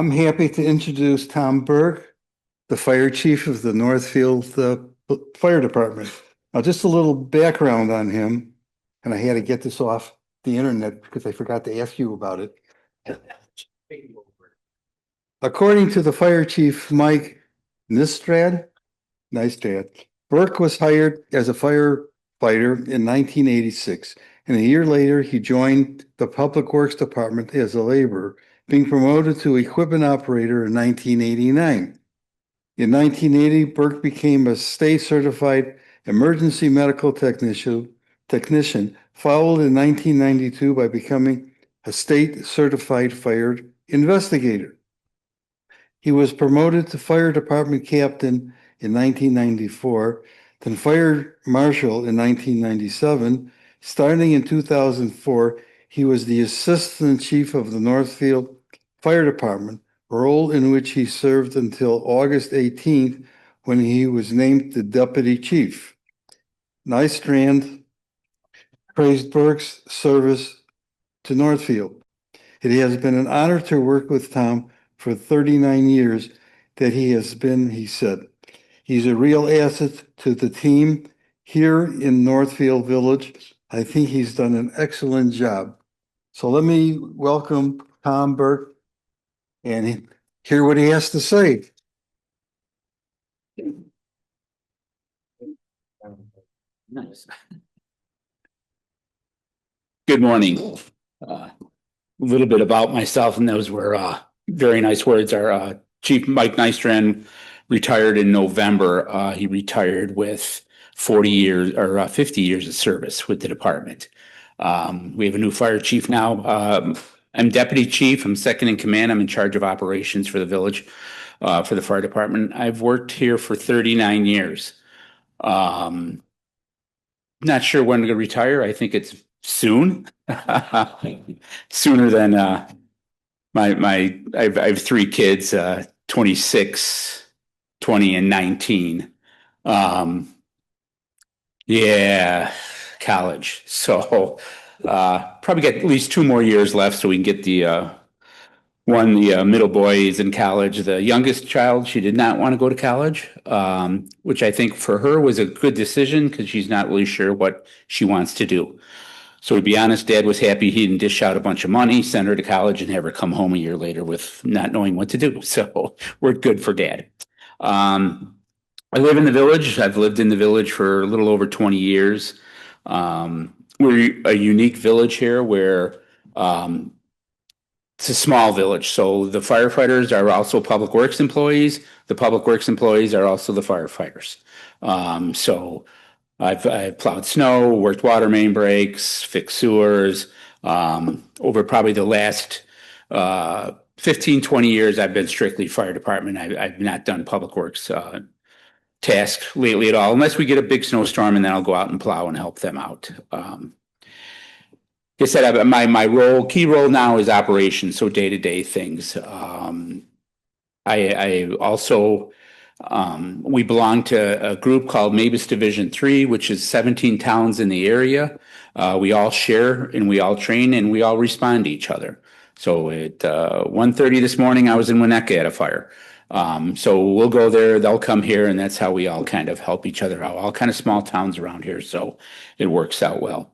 I'm happy to introduce Tom Burke, the fire chief of the Northfield Fire Department. Now, just a little background on him, and I had to get this off the internet because I forgot to ask you about it. According to the fire chief, Mike Nistrad, Burke was hired as a firefighter in 1986, and a year later, he joined the Public Works Department as a laborer, being promoted to equipment operator in 1989. In 1980, Burke became a state-certified emergency medical technician, followed in 1992 by becoming a state-certified fire investigator. He was promoted to fire department captain in 1994, then fire marshal in 1997. Starting in 2004, he was the assistant chief of the Northfield Fire Department, a role in which he served until August 18th, when he was named the deputy chief. Nystrand praised Burke's service to Northfield. It has been an honor to work with Tom for 39 years that he has been, he said. He's a real asset to the team here in Northfield Village. I think he's done an excellent job. So let me welcome Tom Burke and hear what he has to say. Nice. Good morning. A little bit about myself, and those were very nice words. Our Chief Mike Nystrand retired in November. He retired with 40 years or 50 years of service with the department. We have a new fire chief now. I'm deputy chief. I'm second in command. I'm in charge of operations for the village, for the fire department. I've worked here for 39 years. Not sure when I'm going to retire. I think it's soon, sooner than I have three kids, 26, 20, and 19. Yeah, college. So probably get at least 2 more years left so we can get the middle boy is in college. The youngest child, she did not want to go to college, which I think for her was a good decision because she's not really sure what she wants to do. So to be honest, Dad was happy he didn't dish out a bunch of money, send her to college, and have her come home a year later with not knowing what to do. So we're good for Dad. I live in the village. I've lived in the village for a little over 20 years. We're a unique village here where it's a small village. So the firefighters are also public works employees. The public works employees are also the firefighters. So I've plowed snow, worked water main breaks, fixed sewers. Over probably the last 15, 20 years, I've been strictly fire department. I've not done public works task lately at all, unless we get a big snowstorm, and then I'll go out and plow and help them out. Like I said, my key role now is operations, so day-to-day things. I also we belong to a group called Mavis Division 3, which is 17 towns in the area. We all share and we all train and we all respond to each other. So at 1:30 this morning, I was in Winnetka at a fire. So we'll go there, they'll come here, and that's how we all kind of help each other out. All kind of small towns around here, so it works out well.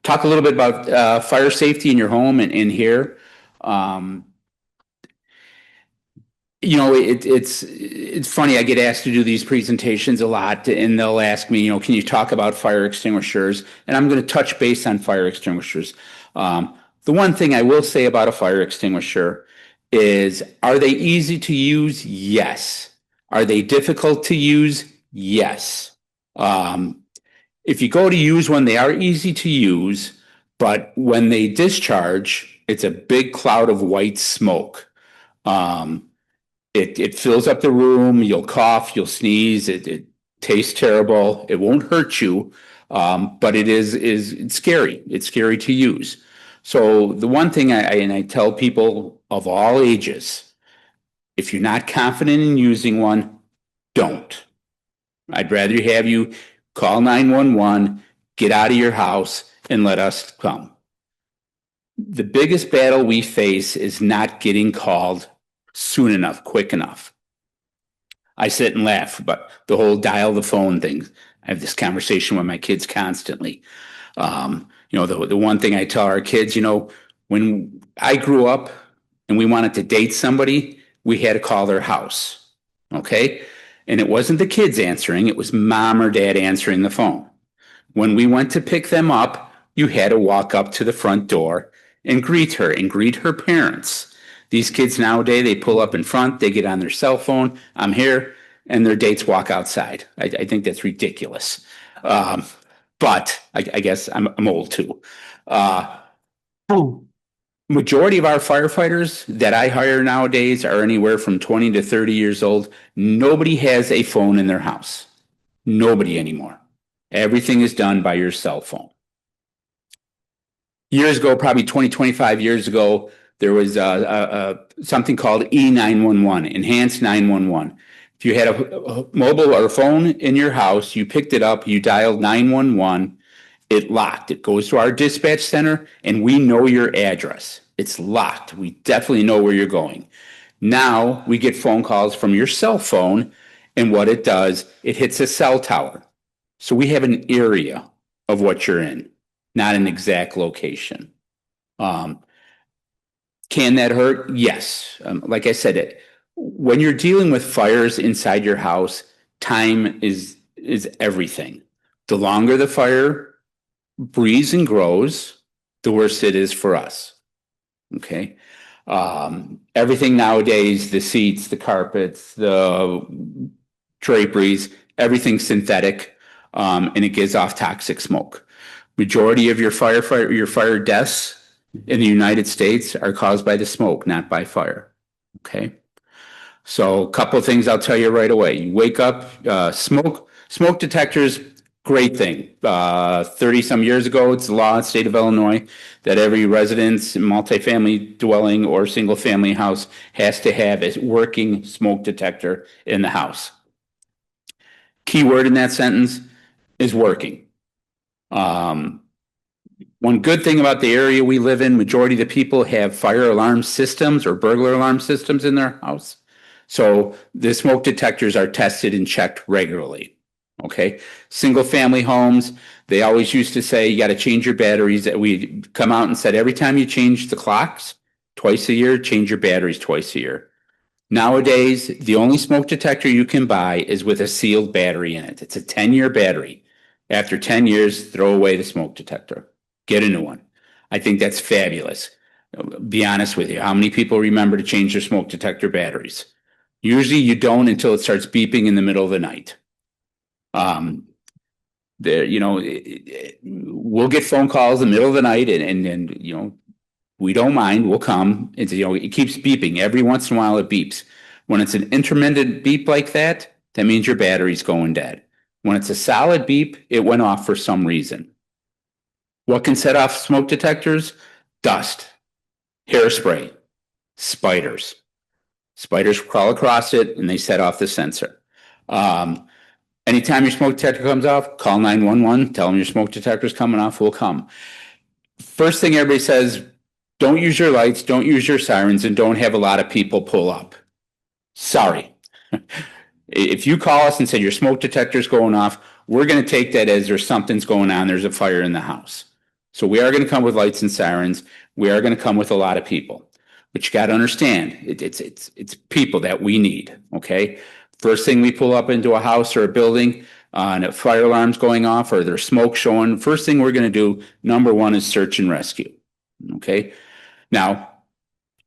Talk a little bit about fire safety in your home and in here. It's funny. I get asked to do these presentations a lot, and they'll ask me, can you talk about fire extinguishers? And I'm going to touch base on fire extinguishers. The one thing I will say about a fire extinguisher is, are they easy to use? Yes. Are they difficult to use? Yes. If you go to use one, they are easy to use, but when they discharge, it's a big cloud of white smoke. It fills up the room. You'll cough, you'll sneeze. It tastes terrible. It won't hurt you, but it's scary. It's scary to use. So the one thing I tell people of all ages, if you're not confident in using one, don't. I'd rather have you call 911, get out of your house, and let us come. The biggest battle we face is not getting called soon enough, quick enough. I sit and laugh, but the whole dial the phone thing, I have this conversation with my kids constantly. The one thing I tell our kids, when I grew up and we wanted to date somebody, we had to call their house. Okay. And it wasn't the kids answering, it was mom or dad answering the phone. When we went to pick them up, you had to walk up to the front door and greet her and greet her parents. These kids nowadays, they pull up in front, they get on their cell phone, I'm here, and their dates walk outside. I think that's ridiculous. But I guess I'm old too. Uh, Majority of our firefighters that I hire nowadays are anywhere from 20 to 30 years old. Nobody has a phone in their house. Nobody anymore. Everything is done by your cell phone. Years ago, probably 20, 25 years ago, there was something called E911, Enhanced 911. If you had a mobile or a phone in your house, you picked it up, you dialed 911, it locked. It goes to our dispatch center, and we know your address. It's locked. We definitely know where you're going. Now we get phone calls from your cell phone, and what it does, it hits a cell tower. So we have an area of what you're in, not an exact location. Can that hurt? Yes. Like I said, when you're dealing with fires inside your house, time is everything. The longer the fire breathes and grows, the worse it is for us. Okay. Everything nowadays, the seats, the carpets, the draperies, everything's synthetic, and it gives off toxic smoke. Majority of your fire deaths in the United States are caused by the smoke, not by fire. Okay. So a couple of things I'll tell you right away. You wake up, smoke detectors, great thing. 30 some years ago, it's the law in the state of Illinois that every residence, multifamily dwelling or single family house has to have a working smoke detector in the house. Key word in that sentence is working. One good thing about the area we live in, majority of the people have fire alarm systems or burglar alarm systems in their house. So the smoke detectors are tested and checked regularly. Okay. Single family homes, they always used to say, you got to change your batteries. We come out and said, every time you change the clocks twice a year, change your batteries twice a year. Nowadays, the only smoke detector you can buy is with a sealed battery in it. It's a 10-year battery. After 10 years, throw away the smoke detector. Get a new one. I think that's fabulous. Be honest with you. How many people remember to change their smoke detector batteries? Usually you don't until it starts beeping in the middle of the night. We'll get phone calls in the middle of the night and we don't mind. We'll come. It keeps beeping. Every once in a while it beeps. When it's an intermittent beep like that, that means your battery's going dead. When it's a solid beep, it went off for some reason. What can set off smoke detectors? Dust, hairspray, spiders. Spiders crawl across it and they set off the sensor. Anytime your smoke detector comes off, call 911, tell them your smoke detector's coming off, we'll come. First thing everybody says, don't use your lights, don't use your sirens, and don't have a lot of people pull up. Sorry. If you call us and say your smoke detector's going off, we're going to take that as there's something's going on, there's a fire in the house. So we are going to come with lights and sirens. We are going to come with a lot of people. But you got to understand, it's people that we need, okay? First thing we pull up into a house or a building, and a fire alarm's going off or there's smoke showing, first thing we're going to do, number one, is search and rescue, okay? Now,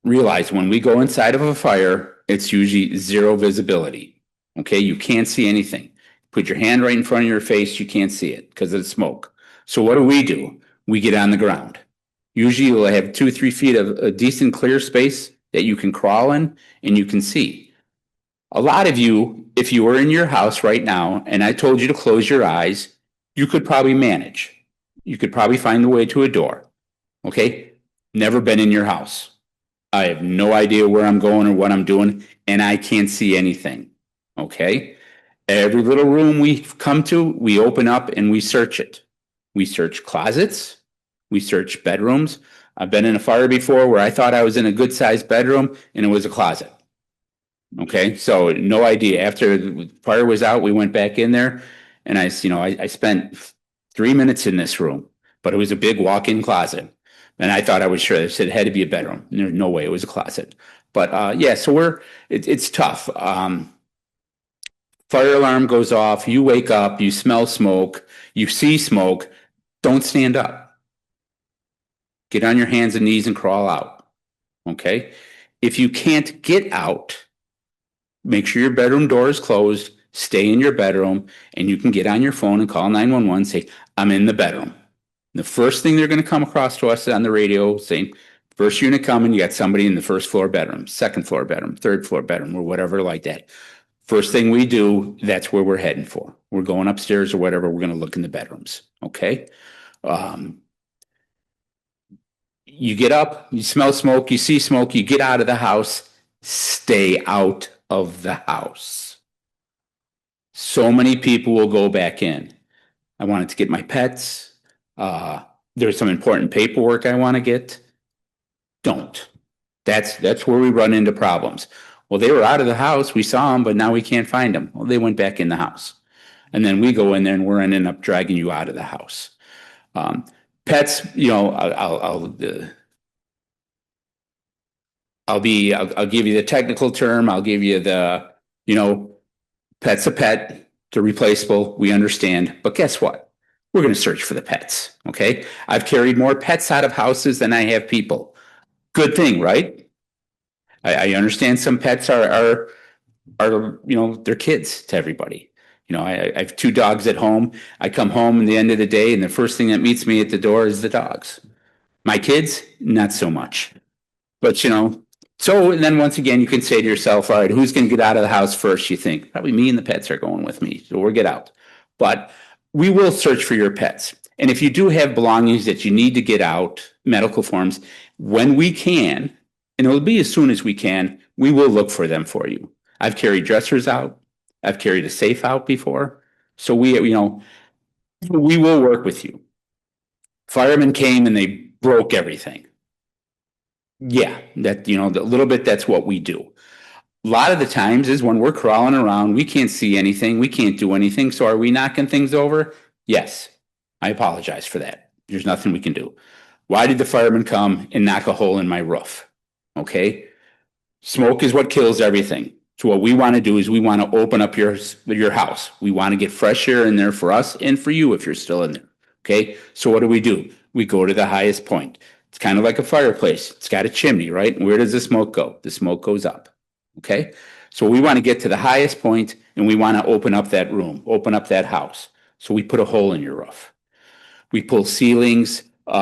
realize when we go inside of a fire, it's usually zero visibility, okay? You can't see anything. Put your hand right in front of your face, you can't see it because of the smoke. So what do? We get on the ground. Usually you'll have 2 or 3 feet of a decent clear space that you can crawl in and you can see. A lot of you, if you were in your house right now and I told you to close your eyes, you could probably manage. You could probably find the way to a door. Okay? Never been in your house. I have no idea where I'm going or what I'm doing, and I can't see anything. Okay? Every little room we come to, we open up and we search it. We search closets. We search bedrooms. I've been in a fire before where I thought I was in a good sized bedroom and it was a closet. Okay, so no idea. After the fire was out, we went back in there and I spent 3 minutes in this room, but it was a big walk-in closet. And I thought I was sure they said it had to be a bedroom. There's no way it was a closet. But yeah, so it's tough. Fire alarm goes off, you wake up, you smell smoke, you see smoke, don't stand up. Get on your hands and knees and crawl out. Okay? If you can't get out, make sure your bedroom door is closed, stay in your bedroom, and you can get on your phone and call 911, say, I'm in the bedroom. The first thing they're going to come across to us on the radio saying, first unit coming, you got somebody in the first floor bedroom, second floor bedroom, third floor bedroom, or whatever like that. First thing we do, that's where we're heading for. We're going upstairs or whatever. We're going to look in the bedrooms. Okay. You get up, you smell smoke, you see smoke, you get out of the house, stay out of the house. So many people will go back in. I wanted to get my pets. There's some important paperwork I want to get. Don't. That's where we run into problems. Well, they were out of the house. We saw them, but now we can't find them. Well, they went back in the house. And then we go in there and we're ending up dragging you out of the house. Pets, I'll give you the technical term. I'll give you pet's a pet. They're replaceable. We understand. But guess what? We're going to search for the pets. Okay. I've carried more pets out of houses than I have people. Good thing, right? I understand some pets are they're kids to everybody. I have 2 dogs at home. I come home at the end of the day, and the first thing that meets me at the door is the dogs. My kids, not so much. But so then once again, you can say to yourself, all right, who's going to get out of the house first? You think probably me and the pets are going with me, so we'll get out. But we will search for your pets. And if you do have belongings that you need to get out, medical forms, when we can, and it'll be as soon as we can, we will look for them for you. I've carried dressers out. I've carried a safe out before. So we will work with you. Firemen came and they broke everything. Yeah, that, a little bit, that's what we do. A lot of the times is when we're crawling around, we can't see anything. We can't do anything. So are we knocking things over? Yes. I apologize for that. There's nothing we can do. Why did the firemen come and knock a hole in my roof? Okay. Smoke is what kills everything. So what we want to do is we want to open up your house. We want to get fresh air in there for us and for you if you're still in there. Okay. So what do? We go to the highest point. It's kind of like a fireplace. It's got a chimney, right? Where does the smoke go? The smoke goes up. Okay. So we want to get to the highest point and we want to open up that room, open up that house. So we put a hole in your roof. We pull ceilings. We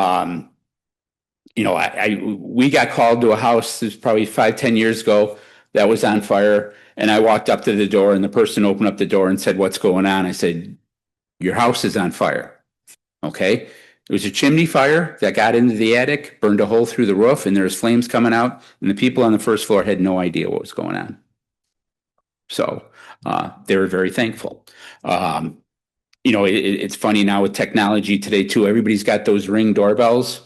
got called to a house, this was probably 5-10 years ago, that was on fire. And I walked up to the door and the person opened up the door and said, what's going on? I said, your house is on fire. Okay. It was a chimney fire that got into the attic, burned a hole through the roof, and there was flames coming out. And the people on the first floor had no idea what was going on. So they were very thankful. It's funny now with technology today too. Everybody's got those Ring doorbells.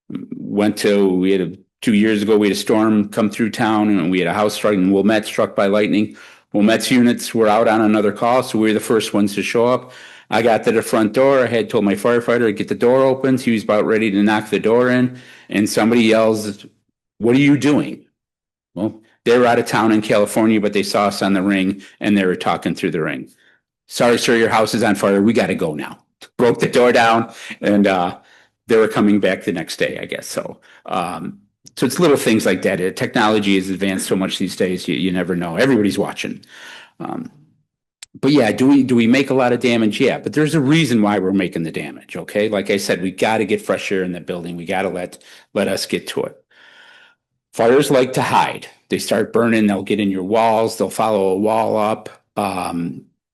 2 years ago, we had a storm come through town and we had a house struck in Wilmette struck by lightning. Wilmette's units were out on another call, so we were the first ones to show up. I got to the front door. I had told my firefighter to get the door open. He was about ready to knock the door in, and somebody yells, "What are you doing?" Well, they were out of town in California, but they saw us on the Ring, and they were talking through the Ring. "Sorry, sir, your house is on fire. We got to go now." Broke the door down, and they were coming back the next day, I guess. So it's little things like that. Technology has advanced so much these days, you never know. Everybody's watching. But yeah, do we make a lot of damage? Yeah, but there's a reason why we're making the damage, okay? Like I said, we got to get fresh air in the building. We got to let us get to it. Fires like to hide. They start burning, they'll get in your walls, they'll follow a wall up.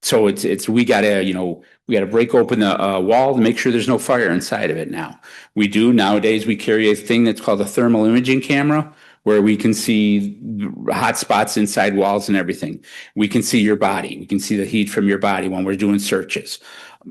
So we gotta break open the wall to make sure there's no fire inside of it now. Nowadays, we carry a thing that's called a thermal imaging camera, where we can see hot spots inside walls and everything. We can see your body. We can see the heat from your body when we're doing searches.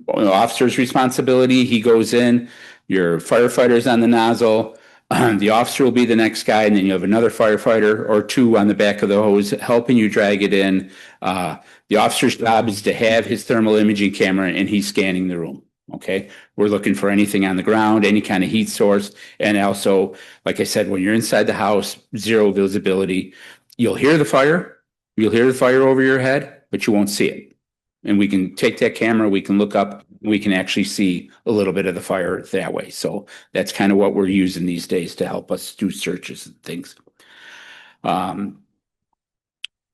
Officer's responsibility, he goes in, your firefighter's on the nozzle, The officer will be the next guy, and then you have another firefighter or two on the back of the hose helping you drag it in. The officer's job is to have his thermal imaging camera and he's scanning the room. Okay. We're looking for anything on the ground, any kind of heat source. And also, like I said, when you're inside the house, zero visibility, you'll hear the fire. You'll hear the fire over your head, but you won't see it. And we can take that camera, we can look up, we can actually see a little bit of the fire that way. So that's kind of what we're using these days to help us do searches and things.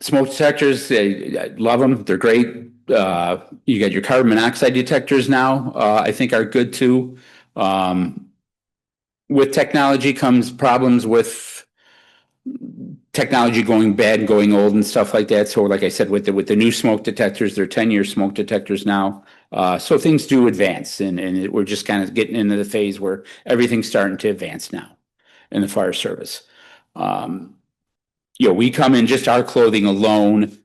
Smoke detectors, I love them. They're great. You got your carbon monoxide detectors now, I think are good too. With technology comes problems with technology going bad and going old and stuff like that. So like I said, with the new smoke detectors, they're 10-year smoke detectors now. So things do advance and we're just kind of getting into the phase where everything's starting to advance now in the fire service. We come in just our clothing alone.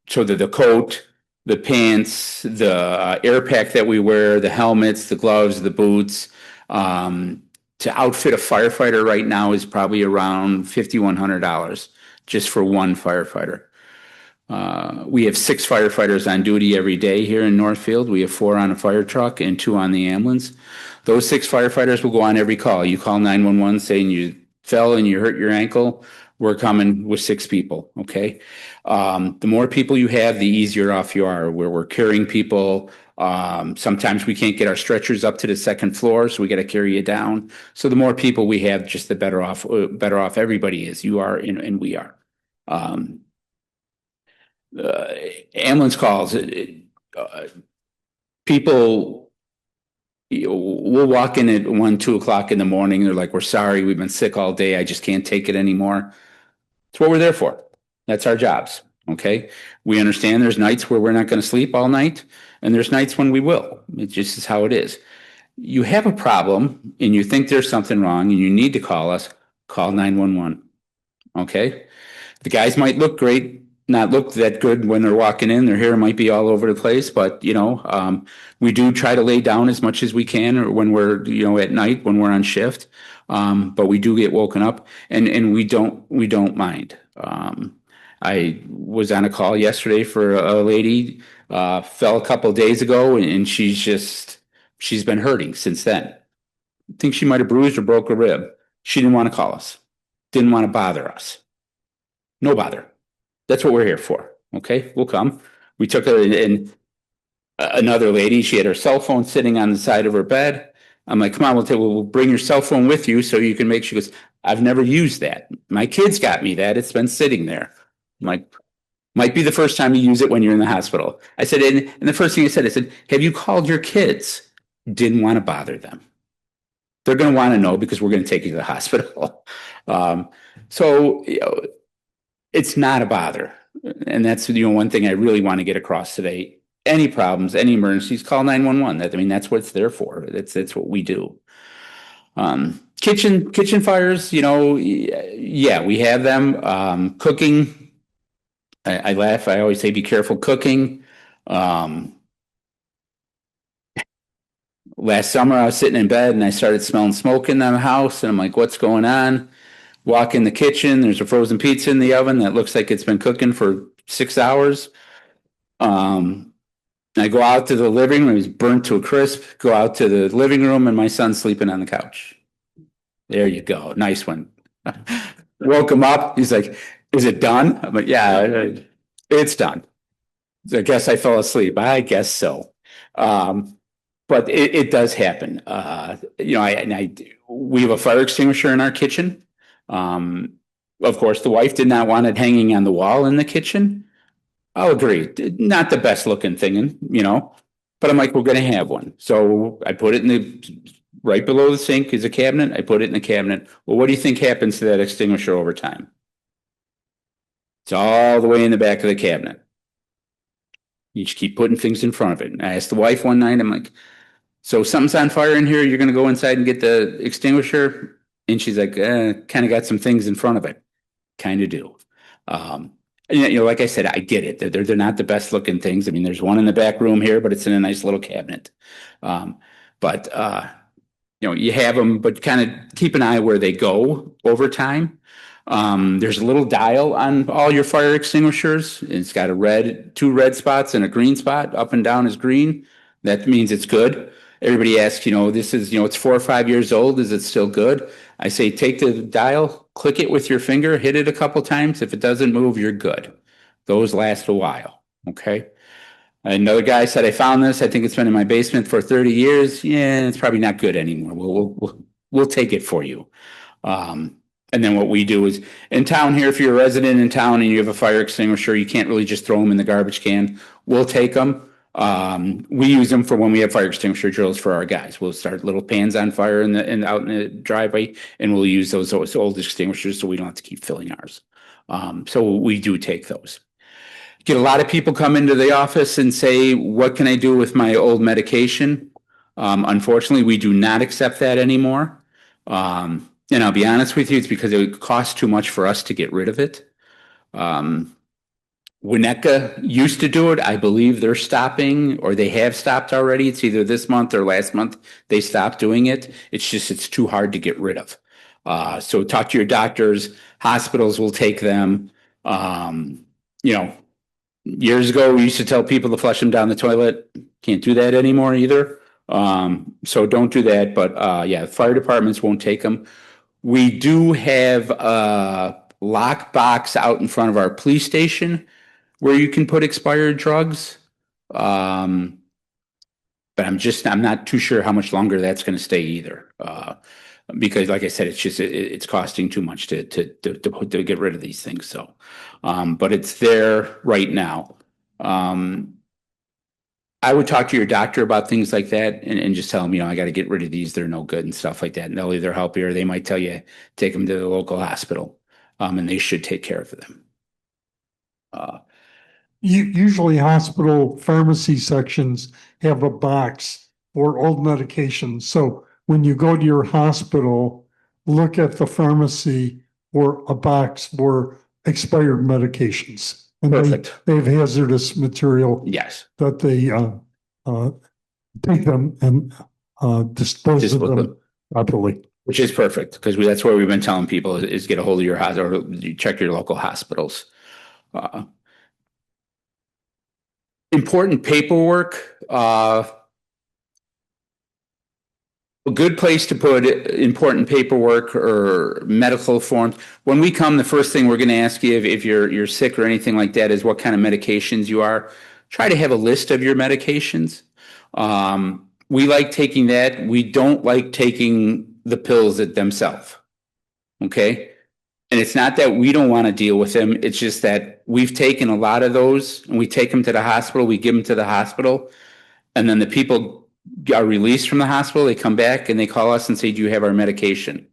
So that the coat, the pants, the air pack that we wear, the helmets, the gloves, the boots, to outfit a firefighter right now is probably around $5,100 just for one firefighter. We have 6 firefighters on duty every day here in Northfield. We have 4 on a fire truck and 2 on the ambulance. Those 6 firefighters will go on every call. You call 911 saying you fell and you hurt your ankle. We're coming with 6 people. Okay. The more people you have, the easier off you are. Where we're carrying people. Sometimes we can't get our stretchers up to the second floor, so we got to carry you down. So the more people we have, just the better off everybody is. You are and we are. Ambulance calls. People will walk in at 1, 2 o'clock in the morning. They're like, "We're sorry, we've been sick all day. I just can't take it anymore." It's what we're there for. That's our jobs. Okay. We understand there's nights where we're not going to sleep all night, and there's nights when we will. It just is how it is. You have a problem and you think there's something wrong and you need to call us, call 911. Okay. The guys might look great, not look that good when they're walking in. Their hair might be all over the place, but we do try to lay down as much as we can, or when we're at night when we're on shift. But we do get woken up, and we don't mind. I was on a call yesterday for a lady, fell a couple of days ago, and she's been hurting since then. I think she might have bruised or broke a rib. She didn't want to call us, didn't want to bother us. No bother. That's what we're here for. Okay, we'll come. We took her in. Another lady, she had her cell phone sitting on the side of her bed. I'm like, "Come on, we'll bring your cell phone with you so you can make sure." She goes, "I've never used that. My kids got me that. It's been sitting there." I'm like, "Might be the first time you use it when you're in the hospital." I said, and the first thing I said, "Have you called your kids?" Didn't want to bother them. They're going to want to know because we're going to take you to the hospital. So it's not a bother. And that's one thing I really want to get across today. Any problems, any emergencies, call 911. That's what it's there for. That's what we do. Kitchen fires, yeah, we have them. Cooking, I laugh. I always say, be careful cooking. Last summer, I was sitting in bed and I started smelling smoke in the house, and I'm like, "What's going on?" Walk in the kitchen. There's a frozen pizza in the oven that looks like it's been cooking for 6 hours. I go out to the living room. It was burnt to a crisp. Go out to the living room, and my son's sleeping on the couch. There you go. Nice one. Woke him up. He's like, "Is it done?" I'm like, "Yeah, it's done." So I guess I fell asleep. I guess so. But it does happen. We have a fire extinguisher in our kitchen. Of course, the wife did not want it hanging on the wall in the kitchen. I'll agree. Not the best looking thing, but I'm like, "We're going to have one." So I put it right below the sink is a cabinet. I put it in the cabinet. Well, what do you think happens to that extinguisher over time? It's all the way in the back of the cabinet. You just keep putting things in front of it. And I asked the wife one night, I'm like, "So something's on fire in here. You're going to go inside and get the extinguisher?" And she's like, "Kind of got some things in front of it." Kind of do. Like I said, I get it. They're not the best looking things. There's one in the back room here, but it's in a nice little cabinet. But you have them, but kind of keep an eye where they go over time. There's a little dial on all your fire extinguishers. It's got two red spots and a green spot. Up and down is green. That means it's good. Everybody asks, it's 4 or 5 years old. Is it still good? I say, take the dial, click it with your finger, hit it a couple times. If it doesn't move, you're good. Those last a while. Okay. Another guy said, I found this. I think it's been in my basement for 30 years. Yeah, it's probably not good anymore. We'll take it for you. And then what we do is in town here, if you're a resident in town and you have a fire extinguisher, you can't really just throw them in the garbage can. We'll take them. We use them for when we have fire extinguisher drills for our guys. We'll start little pans on fire out in the driveway, and we'll use those old extinguishers so we don't have to keep filling ours. So we do take those. Get a lot of people come into the office and say, what can I do with my old medication? Unfortunately, we do not accept that anymore. And I'll be honest with you, it's because it costs too much for us to get rid of it. Winnetka used to do it. I believe they're stopping, or they have stopped already. It's either this month or last month they stopped doing it. It's too hard to get rid of. So talk to your doctors. Hospitals will take them. Years ago, we used to tell people to flush them down the toilet. Can't do that anymore either. So don't do that. But fire departments won't take them. We do have a lock box out in front of our police station where you can put expired drugs. But I'm not too sure how much longer that's going to stay either. Because like I said, it's costing too much to get rid of these things. So, but it's there right now. I would talk to your doctor about things like that and just tell them, I got to get rid of these. They're no good and stuff like that. And they'll either help you or they might tell you, take them to the local hospital. And they should take care of them. Usually hospital pharmacy sections have a box for old medications. So when you go to your hospital, look at the pharmacy or a box for expired medications. And Perfect. they have hazardous material. Yes. That they take them and dispose of them properly. Which is perfect, because that's where we've been telling people is get a hold of your hospital, or you check your local hospitals. Important paperwork. A good place to put important paperwork or medical forms. When we come, the first thing we're going to ask you if you're sick or anything like that is what kind of medications you are. Try to have a list of your medications. We like taking that. We don't like taking the pills themselves. Okay. And it's not that we don't want to deal with them. It's just that we've taken a lot of those and we take them to the hospital. We give them to the hospital. And then the people are released from the hospital. They come back and they call us and say, do you have our medication?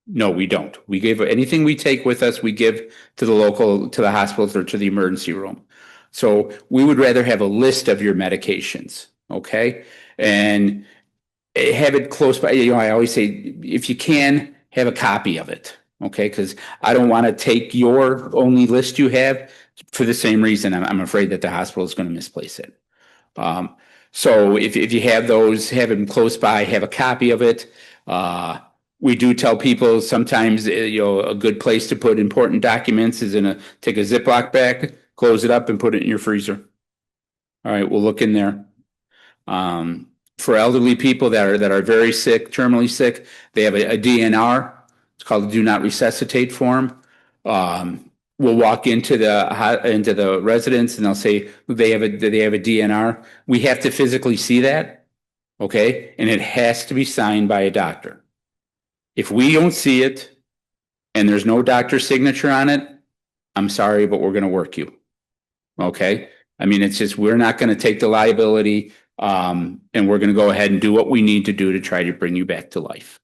No, we don't. We give anything we take with us, we give to the hospitals or to the emergency room. So we would rather have a list of your medications. Okay. And have it close by. I always say, if you can, have a copy of it. Okay. Because I don't want to take your only list you have for the same reason. I'm afraid that the hospital is going to misplace it. So if you have those, have them close by, have a copy of it. We do tell people sometimes, a good place to put important documents is take a Ziploc bag, close it up and put it in your freezer. All right. We'll look in there. For elderly people that are very sick, terminally sick, they have a DNR. It's called the Do Not Resuscitate form. We'll walk into the residence and they'll say they have a DNR. We have to physically see that, okay, and it has to be signed by a doctor. If we don't see it and there's no doctor's signature on it, I'm sorry, but we're going to work you, okay. I mean, it's just we're not going to take the liability, and we're going to go ahead and do what we need to do to try to bring you back to life.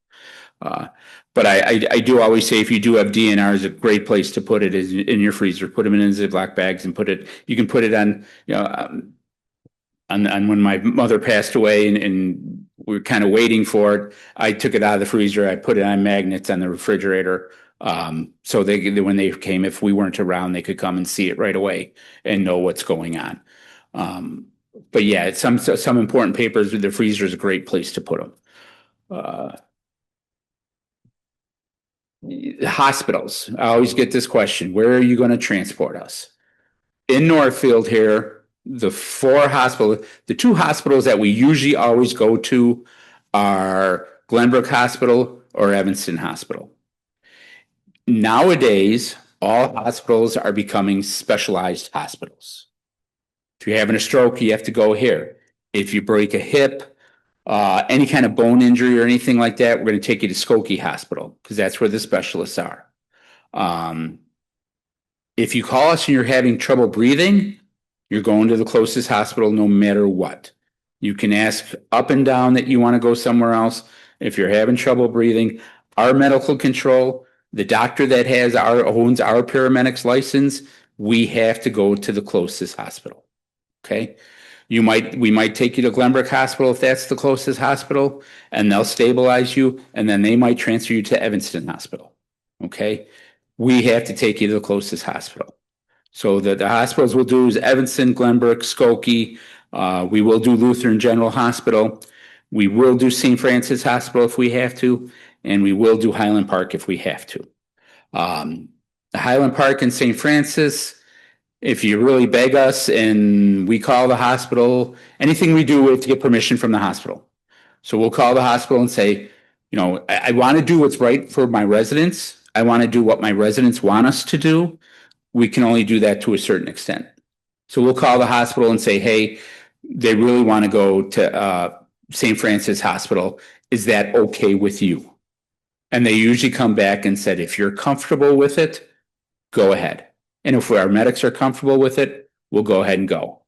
But I do always say if you do have DNRs, a great place to put it is in your freezer. Put them in Ziploc bags and you can put it on, on when my mother passed away and we were kind of waiting for it. I took it out of the freezer. I put it on magnets on the refrigerator. So when they came, if we weren't around, they could come and see it right away and know what's going on. But yeah, some important papers, the freezer is a great place to put them. Uh, Hospitals. I always get this question, where are you going to transport us? In Northfield here, the two hospitals that we usually always go to are Glenbrook Hospital or Evanston Hospital. Nowadays, all hospitals are becoming specialized hospitals. If you're having a stroke, you have to go here. If you break a hip, any kind of bone injury or anything like that, we're going to take you to Skokie Hospital because that's where the specialists are. If you call us and you're having trouble breathing, you're going to the closest hospital no matter what. You can ask up and down that you want to go somewhere else. If you're having trouble breathing, our medical control, the doctor that owns our paramedics license, we have to go to the closest hospital. Okay. We might take you to Glenbrook Hospital if that's the closest hospital, and they'll stabilize you, and then they might transfer you to Evanston Hospital. Okay. We have to take you to the closest hospital. So the hospitals we'll do is Evanston, Glenbrook, Skokie. We will do Lutheran General Hospital. We will do St. Francis Hospital if we have to, and we will do Highland Park if we have to. The Highland Park and St. Francis, if you really beg us and we call the hospital, anything we do, we have to get permission from the hospital. So we'll call the hospital and say, you know, I want to do what's right for my residents. I want to do what my residents want us to do. We can only do that to a certain extent. So we'll call the hospital and say, hey, they really want to go to St. Francis Hospital. Is that okay with you? And they usually come back and said, if you're comfortable with it, go ahead. And if our medics are comfortable with it, we'll go ahead and go.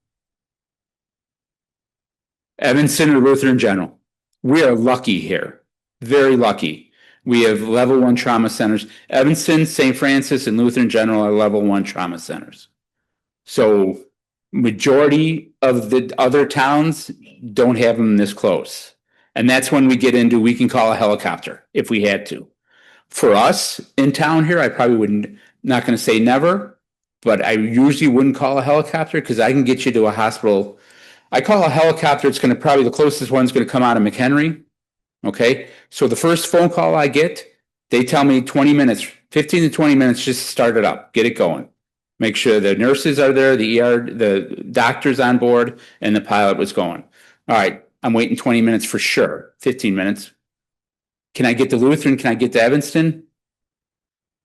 Evanston or Lutheran General. We are lucky here. Very lucky. We have level 1 trauma centers. Evanston, St. Francis, and Lutheran General are level 1 trauma centers. So majority of the other towns don't have them this close. And that's when we get into, we can call a helicopter if we had to. For us in town here, I probably wouldn't, not going to say never, but I usually wouldn't call a helicopter because I can get you to a hospital. I call a helicopter, it's going to probably the closest one's going to come out of McHenry. Okay. So the first phone call I get, they tell me 20 minutes, 15 to 20 minutes, just start it up, get it going. Make sure the nurses are there, the ER, the doctor's on board, and the pilot was going. All right. I'm waiting 20 minutes for sure. 15 minutes. Can I get to Lutheran? Can I get to Evanston?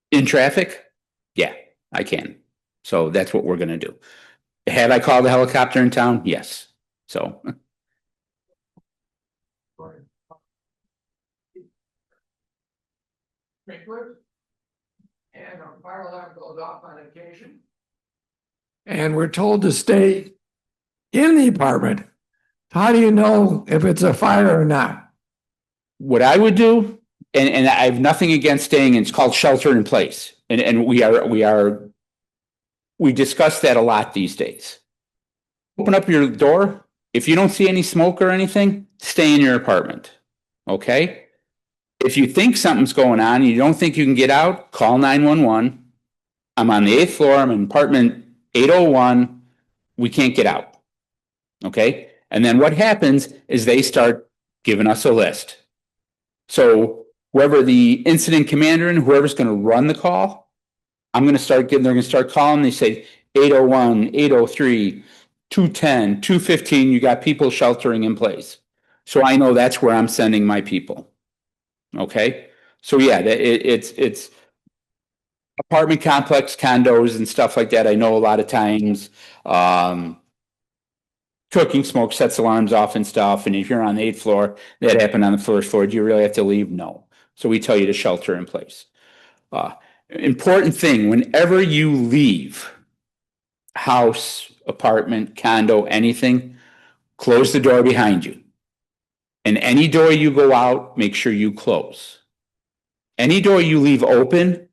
In traffic? Yeah, I can. So that's what we're going to do. Have I called a helicopter in town? Yes. So. And our fire alarm goes off on occasion. And we're told to stay in the apartment. How do you know if it's a fire or not? What I would do, and I have nothing against staying, it's called shelter in place. And we discuss that a lot these days. Open up your door. If you don't see any smoke or anything, stay in your apartment. Okay? If you think something's going on and you don't think you can get out, call 911. I'm on the 8th floor. I'm in apartment 801. We can't get out. Okay? And then what happens is they start giving us a list. So whoever the incident commander and whoever's going to run the call, they're going to start calling. They say 801, 803, 210, 215. You got people sheltering in place. So I know that's where I'm sending my people. Okay. So yeah, it's apartment complex, condos and stuff like that. I know a lot of times, cooking smoke sets alarms off and stuff. And if you're on the 8th floor, that happened on the 1st floor. Do you really have to leave? No. So we tell you to shelter in place. Important thing, whenever you leave house, apartment, condo, anything, close the door behind you. And any door you go out, make sure you close. Any door you leave open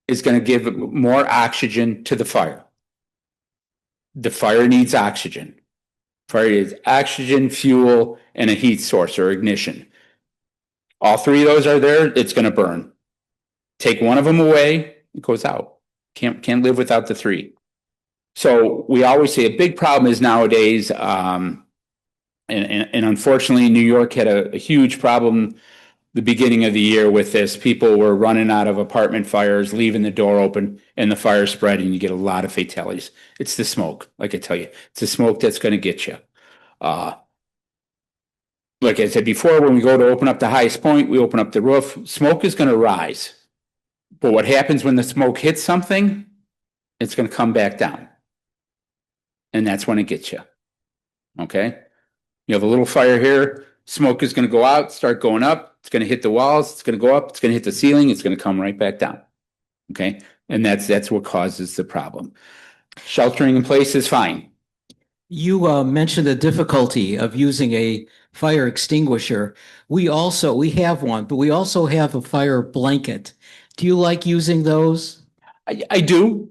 is going to give more oxygen to the fire. The fire needs oxygen. Fire needs oxygen, fuel, and a heat source or ignition. All three of those are there, it's going to burn. Take one of them away, it goes out. Can't live without the three. So we always say a big problem is nowadays, and unfortunately, New York had a huge problem the beginning of the year with this. People were running out of apartment fires, leaving the door open, and the fire spread, and you get a lot of fatalities. It's the smoke, like I tell you. It's the smoke that's going to get you. Like I said before, when we go to open up the highest point, we open up the roof. Smoke is going to rise. But what happens when the smoke hits something, it's going to come back down. And that's when it gets you. Okay? You have a little fire here. Smoke is going to go out, start going up. It's going to hit the walls. It's going to go up. It's going to hit the ceiling. It's going to come right back down. Okay? And that's what causes the problem. Sheltering in place is fine. You mentioned the difficulty of using a fire extinguisher. We have one, but we also have a fire blanket. Do you like using those? I do.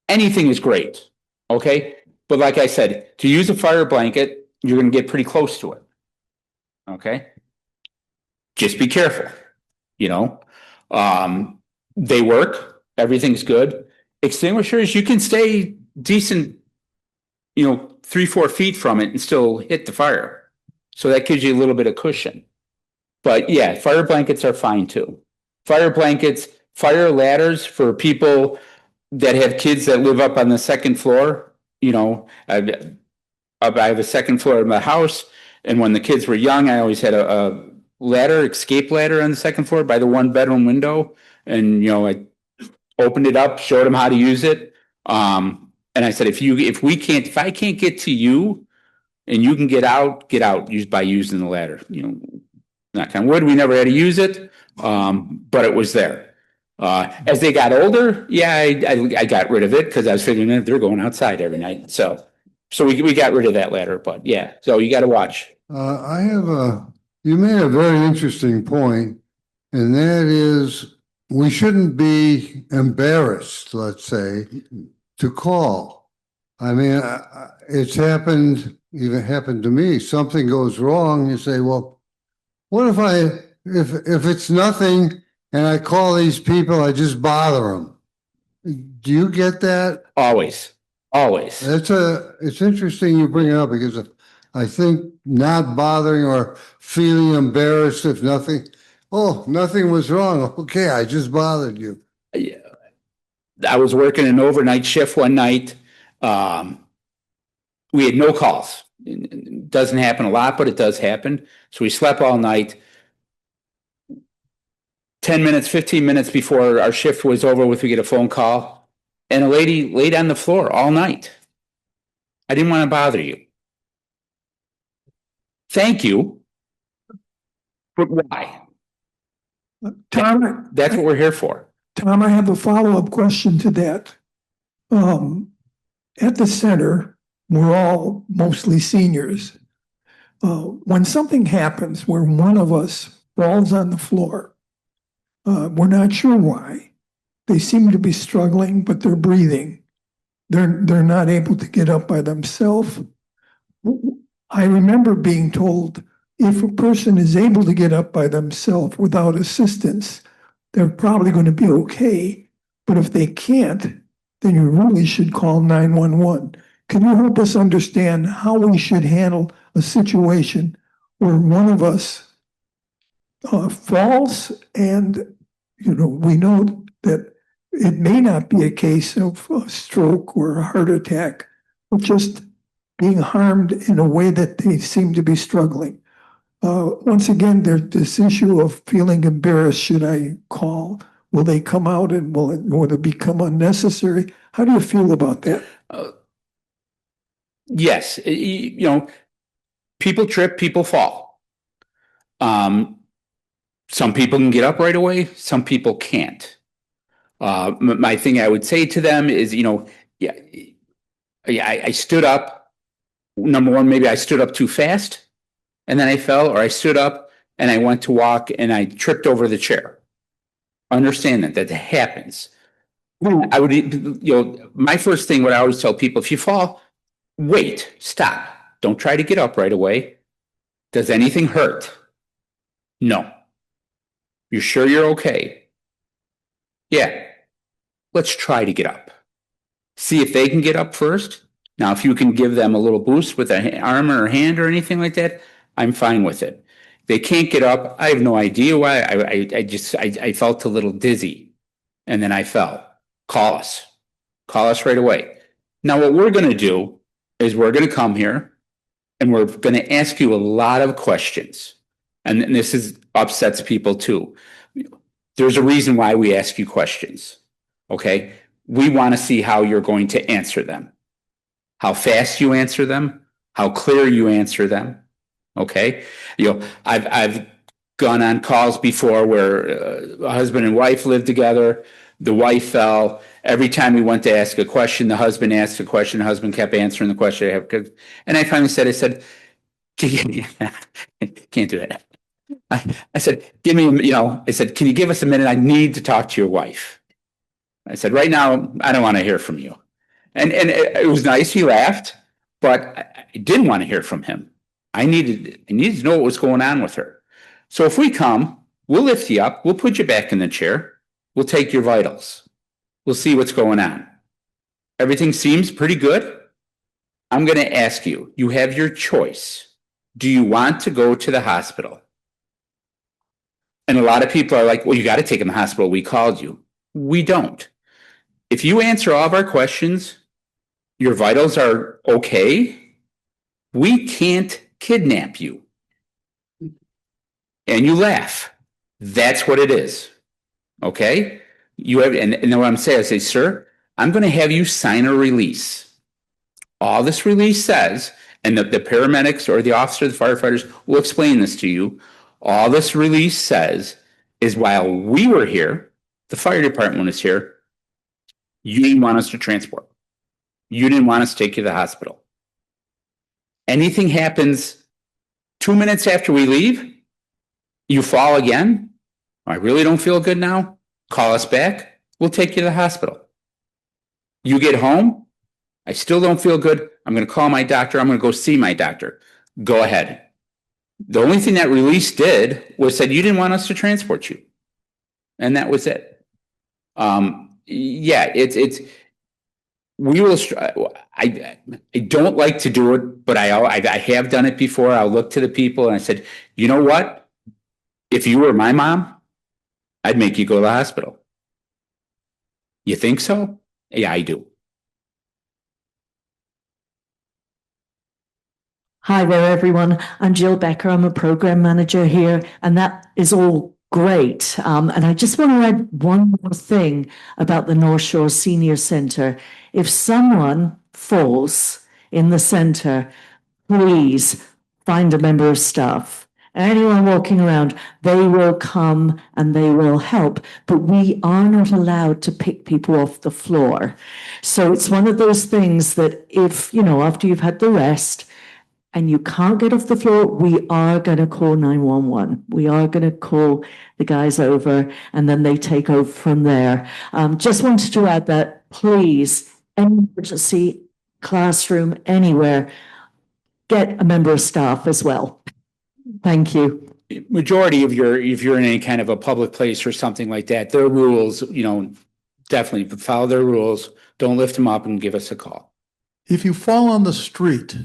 Anything is great. Okay? But like I said, to use a fire blanket, you're going to get pretty close to it. Okay? Just be careful. You know? They work. Everything's good. Extinguishers, you can stay decent, 3-4 feet from it and still hit the fire. So that gives you a little bit of cushion. But yeah, fire blankets are fine too. Fire blankets, fire ladders for people that have kids that live up on the second floor. I have a second floor of my house, and when the kids were young, I always had a ladder, escape ladder on the second floor by the 1-bedroom window. And, I opened it up, showed them how to use it. And I said, if I can't get to you and you can get out by using the ladder. Knock on wood, we never had to use it, but it was there. As they got older, yeah, I got rid of it because I was figuring that they're going outside every night. So we got rid of that ladder, but yeah, so you got to watch. You made a very interesting point, and that is we shouldn't be embarrassed, let's say, to call. I mean, it's happened to me. Something goes wrong. You say, well, what if it's nothing and I call these people, I just bother them. Do you get that? Always. It's interesting you bring it up because I think not bothering or feeling embarrassed if nothing was wrong. Okay, I just bothered you. Yeah. I was working an overnight shift one night. We had no calls. It doesn't happen a lot, but it does happen. So we slept all night. 10 minutes, 15 minutes before our shift was over with, we get a phone call, and a lady laid on the floor all night. I didn't want to bother you. Thank you. But why? Tom, That's what we're here for. Tom, I have a follow-up question to that. At the center, we're all mostly seniors. When something happens where one of us falls on the floor, we're not sure why. They seem to be struggling, but they're breathing. They're not able to get up by themselves. I remember being told if a person is able to get up by themselves without assistance, they're probably going to be okay. But if they can't, then you really should call 911. Can you help us understand how we should handle a situation where one of us falls and, we know that it may not be a case of a stroke or a heart attack, but just being harmed in a way that they seem to be struggling. Once again, there's this issue of feeling embarrassed. Should I call? Will they come out and will it become unnecessary? How do you feel about that? Yes. People trip, people fall. Some people can get up right away. Some people can't. My thing I would say to them is, I stood up. Number one, maybe I stood up too fast and then I fell, or I stood up and I went to walk and I tripped over the chair. Understand that happens. I would, my first thing, what I always tell people, if you fall, wait, stop. Don't try to get up right away. Does anything hurt? No. You're sure you're okay? Yeah. Let's try to get up. See if they can get up first. Now, if you can give them a little boost with an arm or a hand or anything like that, I'm fine with it. They can't get up. I have no idea why. I felt a little dizzy and then I fell. Call us. Call us right away. Now, what we're going to do is we're going to come here and we're going to ask you a lot of questions. And this upsets people too. There's a reason why we ask you questions. Okay. We want to see how you're going to answer them, how fast you answer them, how clear you answer them. Okay. I've gone on calls before where a husband and wife lived together. The wife fell. Every time we went to ask a question, the husband asked a question. The husband kept answering the question. And I finally said, can't do that. I said, give me, I said, can you give us a minute? I need to talk to your wife. I said, right now, I don't want to hear from you. And it was nice. He laughed, but I didn't want to hear from him. I needed to know what was going on with her. So if we come, we'll lift you up. We'll put you back in the chair. We'll take your vitals. We'll see what's going on. Everything seems pretty good. I'm going to ask you, you have your choice. Do you want to go to the hospital? And a lot of people are like, well, you got to take him to the hospital. We called you. We don't. If you answer all of our questions, your vitals are okay, we can't kidnap you. And you laugh. That's what it is. Okay? You have, and what I'm saying, I say, sir, I'm going to have you sign a release. All this release says, and the paramedics or the officer, the firefighters will explain this to you. All this release says is while we were here, the fire department was here, you didn't want us to transport. You didn't want us to take you to the hospital. Anything happens 2 minutes after we leave, you fall again. I really don't feel good now. Call us back. We'll take you to the hospital. You get home. I still don't feel good. I'm going to call my doctor. I'm going to go see my doctor. Go ahead. The only thing that release did was said you didn't want us to transport you. And that was it. Yeah, we will, I don't like to do it, but I have done it before. I'll look to the people and I said, you know what? If you were my mom, I'd make you go to the hospital. You think so? Yeah, I do. Hi there, everyone. I'm Jill Becker. I'm a program manager here, and that is all great. And I just want to add one more thing about the North Shore Senior Centre. If someone falls in the centre, please find a member of staff. Anyone walking around, they will come and they will help, but we are not allowed to pick people off the floor. So it's one of those things that if, after you've had the rest, and you can't get off the floor, we are going to call 911. We are going to call the guys over and then they take over from there. Just wanted to add that, please, any emergency, classroom, anywhere, get a member of staff as well. Thank you. Majority of if you're in any kind of a public place or something like that, their rules, definitely follow their rules. Don't lift them up and give us a call. If you fall on the street,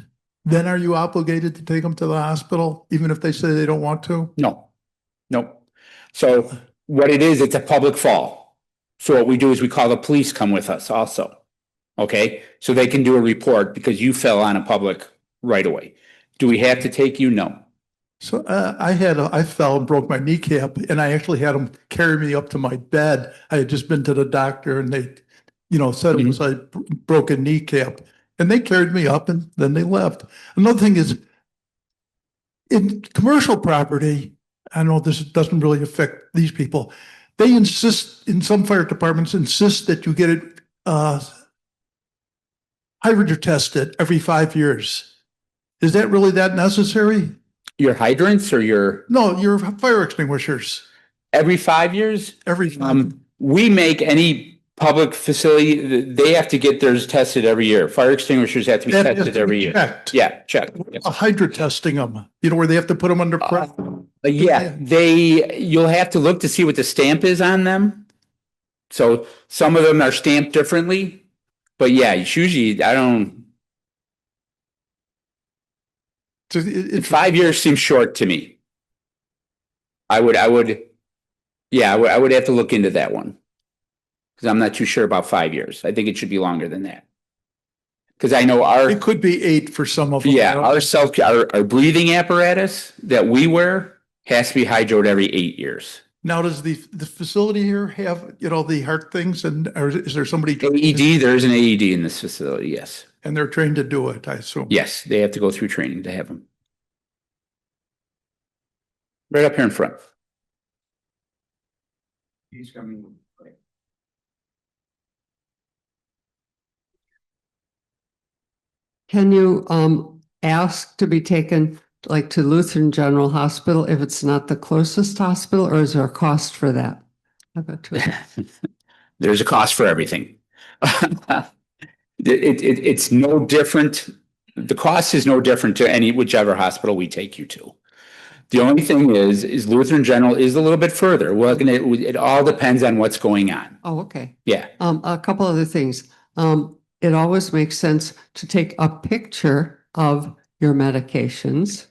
then are you obligated to take them to the hospital, even if they say they don't want to? No. So what it is, it's a public fall. So what we do is we call the police come with us also. Okay. So they can do a report because you fell on a public right away. Do we have to take you? No. So I fell and broke my kneecap, and I actually had them carry me up to my bed. I had just been to the doctor and they, said it was a broken kneecap. And they carried me up and then they left. Another thing is, in commercial property, I know this doesn't really affect these people. They insist, in some fire departments, insist that you get it hydrant tested every 5 years. Is that really that necessary? Your hydrants or your? No, your fire extinguishers. Every 5 years? Every 5 we make any public facility, they have to get theirs tested every year. Fire extinguishers have to be tested every year. Checked. Yeah, check. Yes. A hydro testing them, where they have to put them under pressure. Yeah, you'll have to look to see what the stamp is on them. So some of them are stamped differently, but yeah, it's usually, I don't. So 5 years seems short to me. I would, yeah, I would have to look into that one. Because I'm not too sure about 5 years. I think it should be longer than that. Because I know It could be 8 for some of them. yeah, our breathing apparatus that we wear has to be hydroed every 8 years. Now, does the facility here have, the heart things or is there somebody? AED, there is an AED in this facility, yes. And they're trained to do it, I assume. Yes, they have to go through training to have them. Right up here in front. He's coming. Can you ask to be taken like to Lutheran General Hospital if it's not the closest hospital, or is there a cost for that? There's a cost for everything. It's no different. The cost is no different to whichever hospital we take you to. The only thing is Lutheran General is a little bit further. Well, it all depends on what's going on. Oh, okay. Yeah. A couple other things. It always makes sense to take a picture of your medications.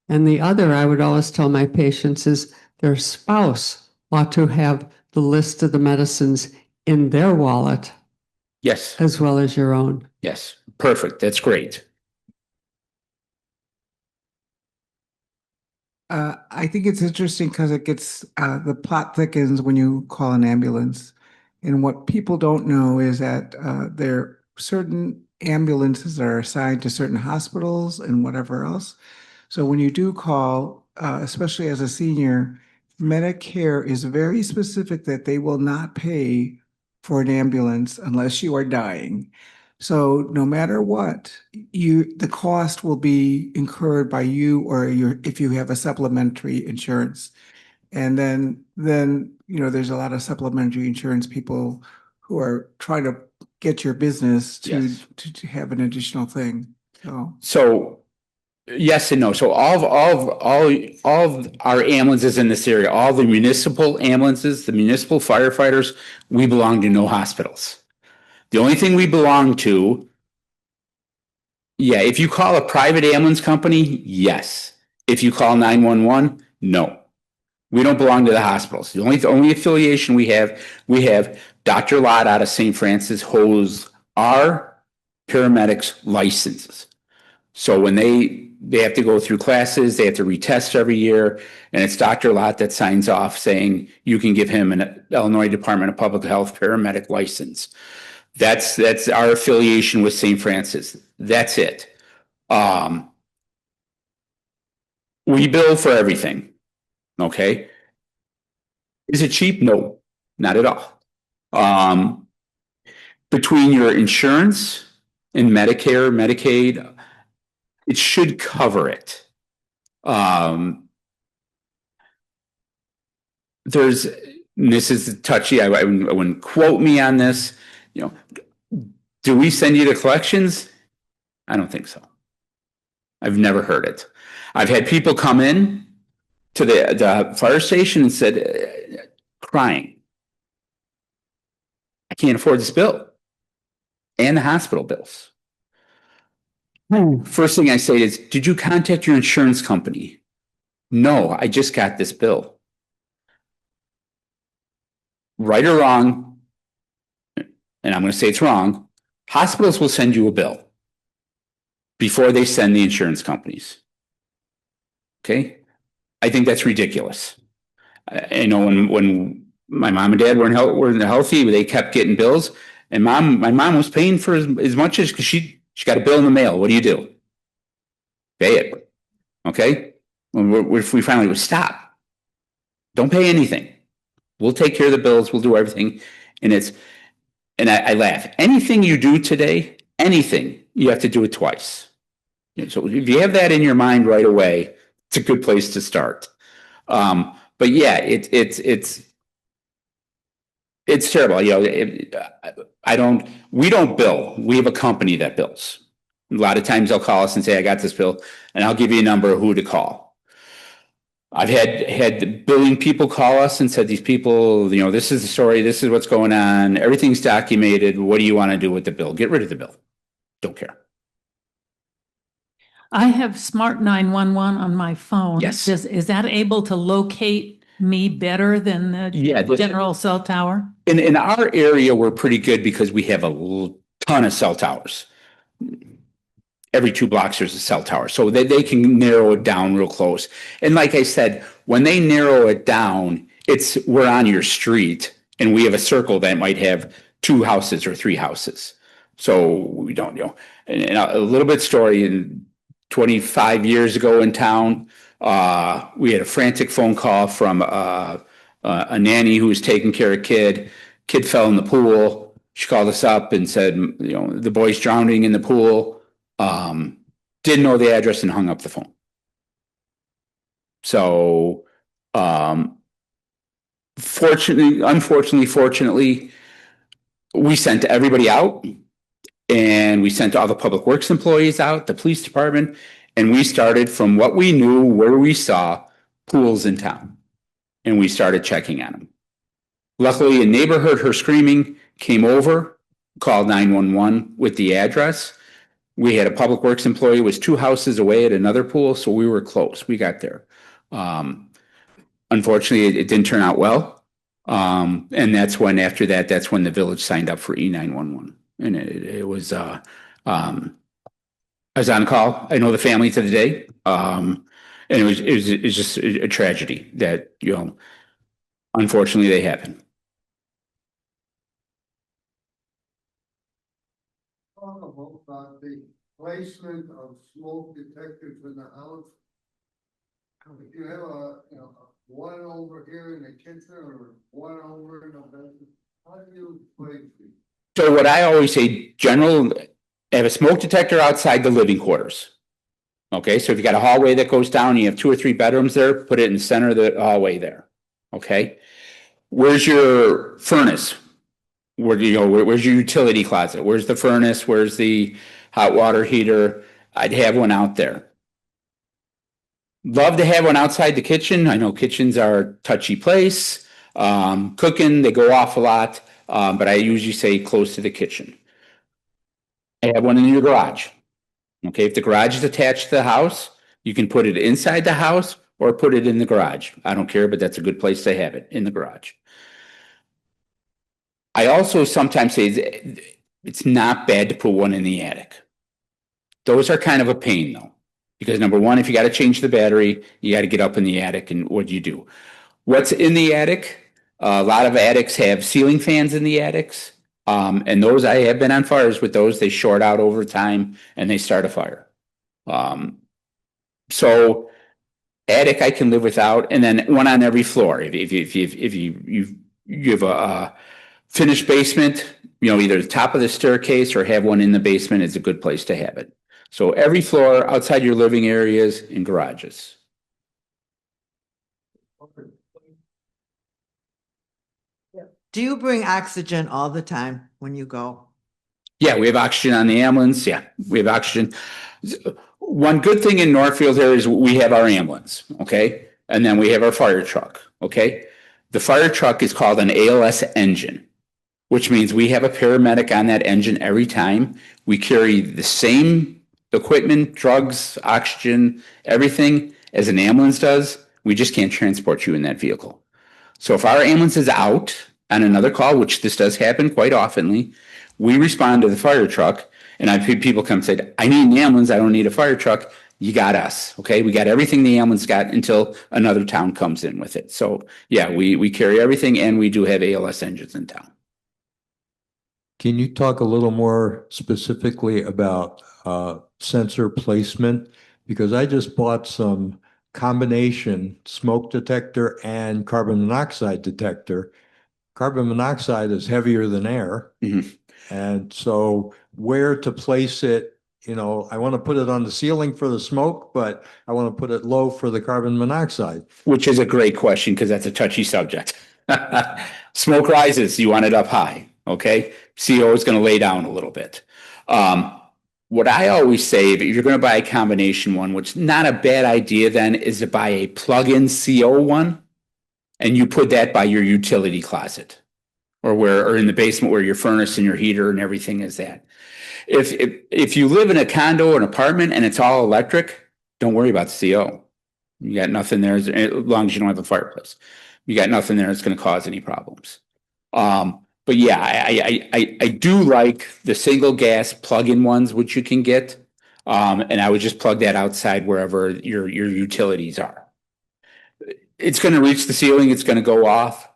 And the other, I would always tell my patients, is their spouse ought to have the list of the medicines in their wallet. Yes. As well as your own. Yes. Perfect. That's great. I think it's interesting because it gets, the plot thickens when you call an ambulance. And what people don't know is that there are certain ambulances that are assigned to certain hospitals and whatever else. So when you do call, especially as a senior, Medicare is very specific that they will not pay for an ambulance unless you are dying. So no matter what, the cost will be incurred by you or if you have a supplementary insurance. And then there's a lot of supplementary insurance people who are trying to get your business to have an additional thing. So yes and no. So all of our ambulances in this area, all the municipal ambulances, the municipal firefighters, we belong to no hospitals. The only thing we belong to, if you call a private ambulance company, yes. If you call 911, no. We don't belong to the hospitals. The only affiliation we have Dr. Lott out of St. Francis holds our paramedics licenses. So when they have to go through classes, they have to retest every year, and it's Dr. Lott that signs off saying you can give him an Illinois Department of Public Health paramedic license. That's our affiliation with St. Francis. That's it. We bill for everything. Okay. Is it cheap? No, not at all. Between your insurance and Medicare, Medicaid, it should cover it. This is touchy. I wouldn't quote me on this. Do we send you to collections? I don't think so. I've never heard it. I've had people come in to the fire station and said, crying, I can't afford this bill and the hospital bills. First thing I say is, did you contact your insurance company? No, I just got this bill. Right or wrong, and I'm going to say it's wrong, hospitals will send you a bill before they send the insurance companies. Okay? I think that's ridiculous. I know when my mom and dad weren't healthy, they kept getting bills, and my mom was paying for as much as, because she got a bill in the mail. What do? Pay it. Okay? If we finally would stop, don't pay anything. We'll take care of the bills. We'll do everything. And I laugh. Anything you do today, anything, you have to do it twice. So if you have that in your mind right away, it's a good place to start. But yeah, it's terrible. We don't bill. We have a company that bills. A lot of times they'll call us and say, I got this bill, and I'll give you a number of who to call. I've had billing people call us and said, these people, this is the story. This is what's going on. Everything's documented. What do you want to do with the bill? Get rid of the bill. Don't care. I have Smart 911 on my phone. Yes. Is that able to locate me better than Yeah, the general cell tower? in our area, we're pretty good because we have a ton of cell towers. Every 2 blocks there's a cell tower, so they can narrow it down real close. And like I said, when they narrow it down, we're on your street, and we have a circle that might have 2 houses or 3 houses. So we don't, and a little bit story. In 25 years ago in town, we had a frantic phone call from a nanny who was taking care of a kid. Kid fell in the pool. She called us up and said, the boy's drowning in the pool. Didn't know the address and hung up the phone. So, fortunately, we sent everybody out, and we sent all the public works employees out, the police department, and we started from what we knew, where we saw pools in town, and we started checking on them. Luckily, a neighbor heard her screaming, came over, called 911 with the address. We had a public works employee who was 2 houses away at another pool, so we were close. We got there. Unfortunately, it didn't turn out well. And that's when the village signed up for E911. And it was, I was on call. I know the family to the day. And it was just a tragedy that, unfortunately they happen. About the placement of smoke detectors in the house. If you have one over here in the kitchen or one over in the bedroom, how do you place it? So what I always say, have a smoke detector outside the living quarters. Okay, so if you got a hallway that goes down, you have 2 or 3 bedrooms there, put it in the center of the hallway there. Okay, where's your furnace? Where's your utility closet? Where's the furnace? Where's the hot water heater? I'd have one out there. Love to have one outside the kitchen. I know kitchens are a touchy place. Cooking, they go off a lot, but I usually say close to the kitchen. I have one in your garage. Okay, if the garage is attached to the house, you can put it inside the house or put it in the garage. I don't care, but that's a good place to have it, in the garage. I also sometimes say it's not bad to put one in the attic. Those are kind of a pain though, because number one, if you got to change the battery, you got to get up in the attic, and what do you do? What's in the attic? A lot of attics have ceiling fans in the attics, and those, I have been on fires with those. They short out over time and they start a fire. So attic I can live without, and then one on every floor. If you have a finished basement, either the top of the staircase or have one in the basement, is a good place to have it. So every floor outside your living areas and garages. Do you bring oxygen all the time when you go? Yeah, we have oxygen on the ambulance. Yeah, we have oxygen. One good thing in Northfield here is we have our ambulance, okay? And then we have our fire truck, okay? The fire truck is called an ALS engine, which means we have a paramedic on that engine every time. We carry the same equipment, drugs, oxygen, everything as an ambulance does. We just can't transport you in that vehicle. So if our ambulance is out on another call, which this does happen quite oftenly, we respond to the fire truck. And I've had people come and say, I need an ambulance, I don't need a fire truck. You got us, okay? We got everything the ambulance got until another town comes in with it. So yeah, we carry everything, and we do have ALS engines in town. Can you talk a little more specifically about sensor placement? Because I just bought some combination smoke detector and carbon monoxide detector. Carbon monoxide is heavier than air. Mm-hmm. And so where to place it, I want to put it on the ceiling for the smoke, but I want to put it low for the carbon monoxide. Which is a great question, because that's a touchy subject. Smoke rises, you want it up high, okay? CO is going to lay down a little bit. What I always say, if you're going to buy a combination one, which is not a bad idea then, is to buy a plug-in CO one, and you put that by your utility closet. or in the basement where your furnace and your heater and everything is at. If you live in a condo or an apartment and it's all electric, don't worry about the CO. You got nothing there as long as you don't have a fireplace. You got nothing there that's going to cause any problems. But yeah, I do like the single gas plug-in ones, which you can get. And I would just plug that outside wherever your utilities are. It's going to reach the ceiling. It's going to go off.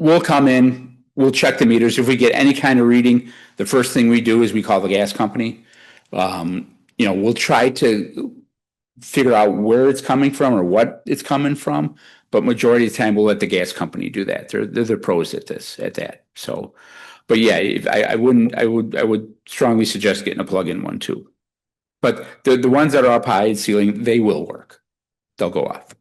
We'll come in, we'll check the meters. If we get any kind of reading, the first thing we do is we call the gas company. We'll try to figure out where it's coming from or what it's coming from, but majority of the time we'll let the gas company do that. They're the pros at that. So, but yeah, I would strongly suggest getting a plug-in one too. But the ones that are up high ceiling, they will work. They'll go off.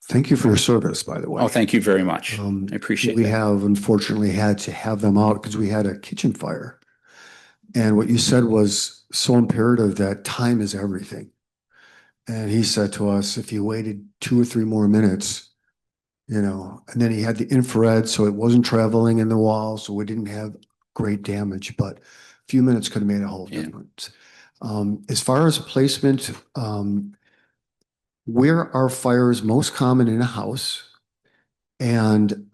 Thank you for your service, by the way. Oh, thank you very much. I appreciate we that. have unfortunately had to have them out because we had a kitchen fire. And what you said was so imperative that time is everything. And he said to us, if you waited 2 or 3 more minutes, and then he had the infrared, so it wasn't traveling in the wall, so we didn't have great damage, but a few minutes could have made a whole difference. As far as placement, where are fires most common in a house, and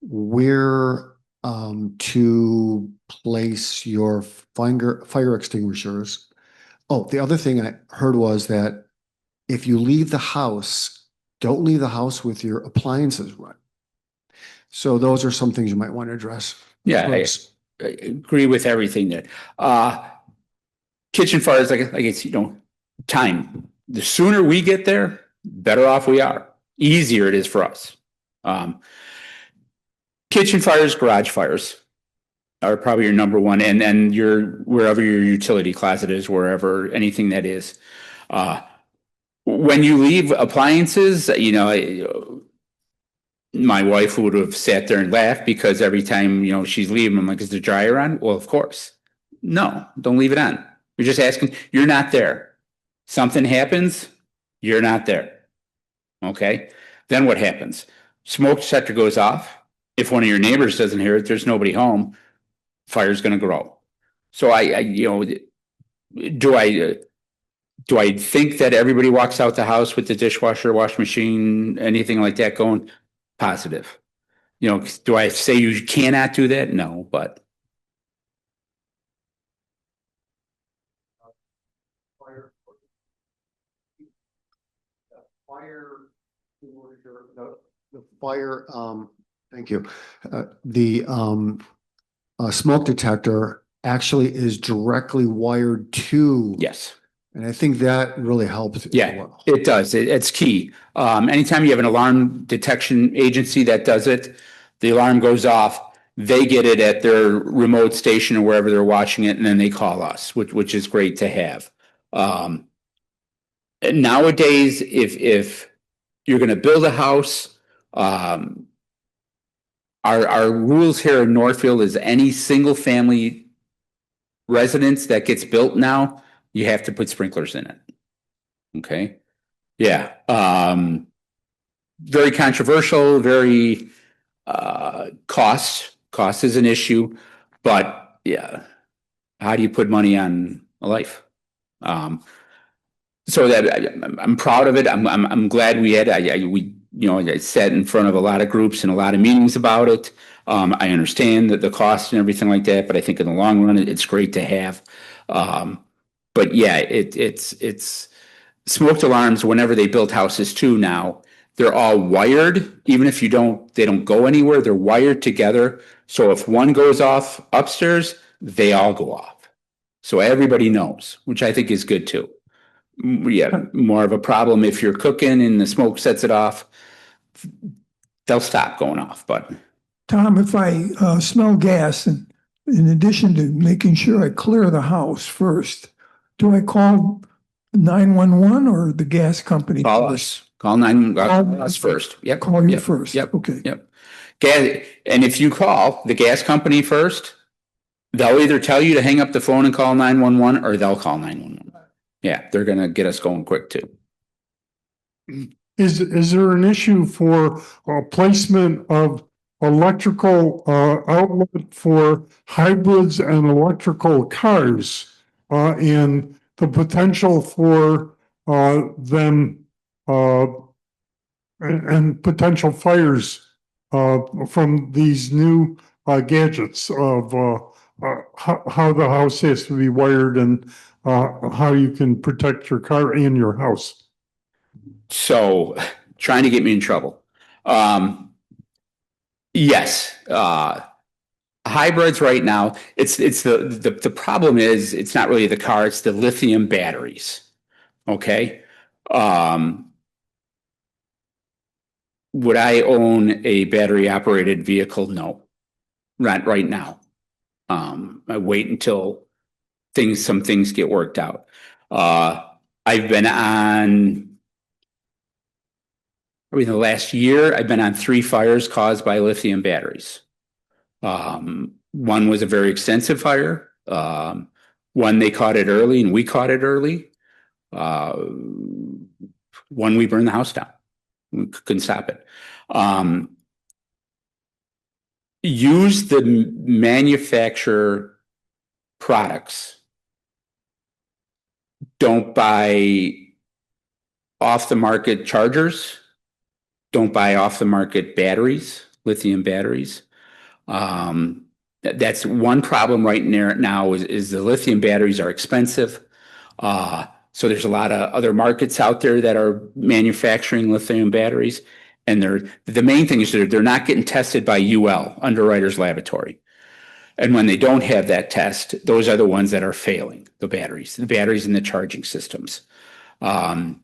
where to place your fire extinguishers. Oh, the other thing I heard was that if you leave the house, don't leave the house with your appliances running. So those are some things you might want to address. Yeah, I agree with everything there. Kitchen fires, like it's, time. The sooner we get there, better off we are. Easier it is for us. Kitchen fires, garage fires are probably your number one, and then wherever your utility closet is, wherever anything that is. When you leave appliances, my wife would have sat there and laughed because every time she's leaving, I'm like, "Is the dryer on?" Well, of course. No, don't leave it on. You're just asking. You're not there. Something happens. You're not there. Okay. Then what happens? Smoke detector goes off. If one of your neighbors doesn't hear it, there's nobody home. Fire's going to grow. So do I think that everybody walks out the house with the dishwasher, wash machine, anything like that going? Positive. Do I say you cannot do that? No, but. Thank you. The smoke detector actually is directly wired to. Yes. And I think that really helps. Yeah, it does. It's key. Anytime you have an alarm detection agency that does it, the alarm goes off, they get it at their remote station or wherever they're watching it, and then they call us, which is great to have. Nowadays, if you're going to build a house, our rules here in Northfield is any single family residence that gets built now, you have to put sprinklers in it. Okay. Yeah. Very controversial, very cost is an issue, but yeah, how do you put money on a life? So that I'm proud of it. I'm glad we had, I sat in front of a lot of groups and a lot of meetings about it. I understand that the cost and everything like that, but I think in the long run, it's great to have. But yeah, it's smoked alarms. Whenever they build houses too now, they're all wired. Even if they don't go anywhere. They're wired together. So if one goes off upstairs, they all go off. So everybody knows, which I think is good too. Yeah, more of a problem if you're cooking and the smoke sets it off. They'll stop going off. But Tom, if I smell gas, and in addition to making sure I clear the house first, do I call 911 or the gas company? Call us. Call us first. Yep. Call you first. Yep. Okay. Yep. And if you call the gas company first, they'll either tell you to hang up the phone and call 911 or they'll call 911. Yeah, they're going to get us going quick too. is there an issue for placement of electrical outlet for hybrids and electrical cars? And the potential for them and potential fires from these new gadgets of how the house has to be wired and how you can protect your car and your house. So trying to get me in trouble. Yes. Hybrids right now, it's the problem is it's not really the car, it's the lithium batteries. Okay. Would I own a battery operated vehicle? No. Right now. I wait until some things get worked out. I've been on, in the last year, I've been on 3 fires caused by lithium batteries. One was a very extensive fire. One, they caught it early and we caught it early. One, we burned the house down. We couldn't stop it. Use the manufacturer products. Don't buy off the market chargers. Don't buy off the market batteries, lithium batteries. That's one problem right now is the lithium batteries are expensive. So there's a lot of other markets out there that are manufacturing lithium batteries. And the main thing is they're not getting tested by UL, Underwriters Laboratory. And when they don't have that test, those are the ones that are failing, the batteries and the charging systems. I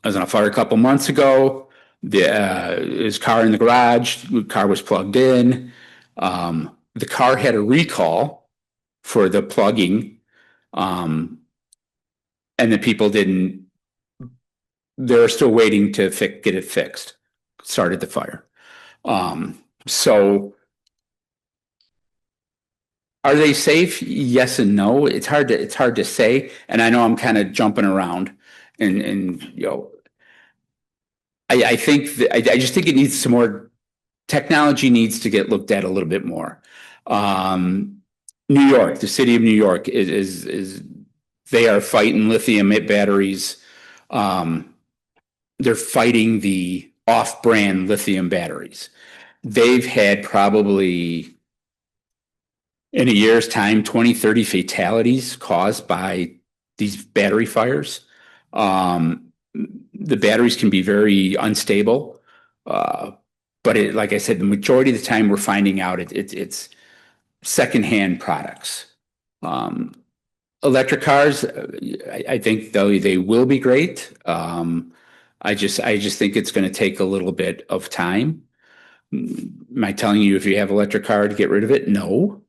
was on a fire a couple months ago. His car in the garage, the car was plugged in. The car had a recall for the plugging. And the people they're still waiting to get it fixed. Started the fire. So are they safe? Yes and no. It's hard to say. And I know I'm kind of jumping around and I just think it needs some more technology needs to get looked at a little bit more. New York, the city of New York is they are fighting lithium batteries. They're fighting the off-brand lithium batteries. They've had probably in a year's time, 20, 30 fatalities caused by these battery fires. The batteries can be very unstable. But like I said, the majority of the time we're finding out it's secondhand products. Electric cars, I think they will be great. I just think it's going to take a little bit of time. Am I telling you if you have an electric car to get rid of it? No.